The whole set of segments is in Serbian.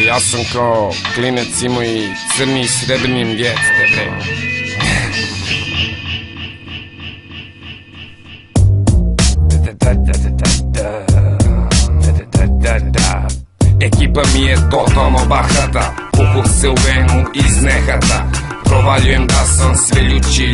Ja sam kao klinec imao i crni i srebrni mdjec, bre. Ekipa mi je totalno bahata, pukao se u venu iz nehata. Provaljujem da sam sve ljući.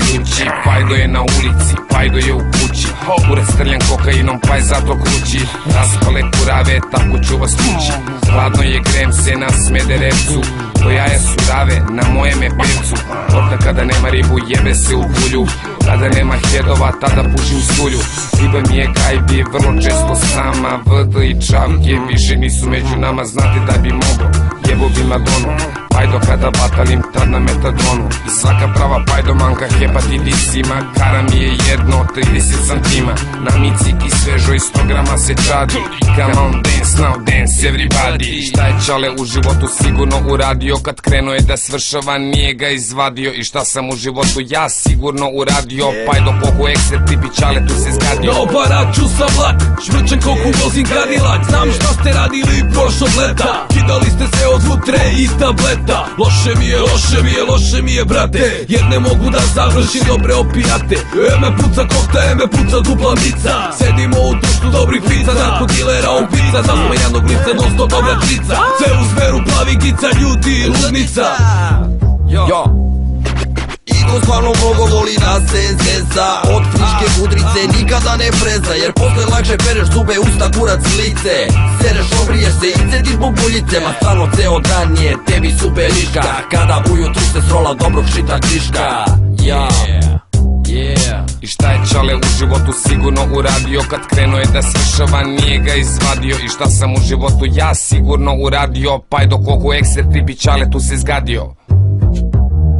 Pajdo je na ulici, Pajdo je u kući. Ured strljan kokainom, pa je zato krući. Raspale kurave, tako ću vas tući. Hladno je, grem se na Smederevcu. To jaje su rave, na mojem je pevcu. Orta kada nema ribu, jebe se u bulju. Kada nema hedova, tada pušim stulju. Riba mi je gajbi, vrlo često sama. VD i čavke više nisu među nama. Znate da bi mogo, jebo bi Madonu. Pajdo kada batalim, tad na metadonu. I svaka prava pajdomanka hepatitis ima. Kara mi je jedno, 30 santima. Na miciki svežo i 100 grama se čadi. Come on dance, now dance everybody. Šta je čale u životu sigurno uradio? Kad krenuo je da svršava, nije ga izvadio. I šta sam u životu ja sigurno uradio? Pajdo koku ekser, tipi čale tu se zgadio. Na oparaću sam vlak, švrčan koku vozim Cadillac. Znam šta ste radili prošlog leta. Kidali ste se od vutre i tableta. Loše mi je, brate, jer ne mogu da završim dobre opijate. Eme puca kokta, eme puca dupla mica. Sedimo u duštu dobrih fica, narkodilera ubica, zasmejanog lica, non stop dobra trica. Sve u sferu plavi gica, ljudi ludnica. Iko stvarno mnogo voli da se zeza. Od friške budrice nikada ne preza, jer posle lakše pereš zube, usta, kurac, lice. Sereš, obriješ se i cediš bubuljice. Ma stvarno ceo dan je tebi superiška. Kada ujutru se srola dobrog šita kriška. I šta je čale u životu sigurno uradio? Kad krenuo je da svršava, nije ga izvadio. I šta sam u životu ja sigurno uradio? Pajdo koku ekser, tipi čale tu se zgadio.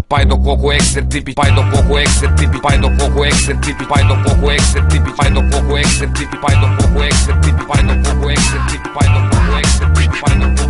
Pajdo koku ekser tipi, Pajdo koku ekser tipi, Pajdo koku ekser tipi, Pajdo koku ekser tipi, Pajdo koku ekser tipi, Pajdo koku ekser tipi, Pajdo koku ekser tipi, Pajdo koku ekser tipi, Pajdo koku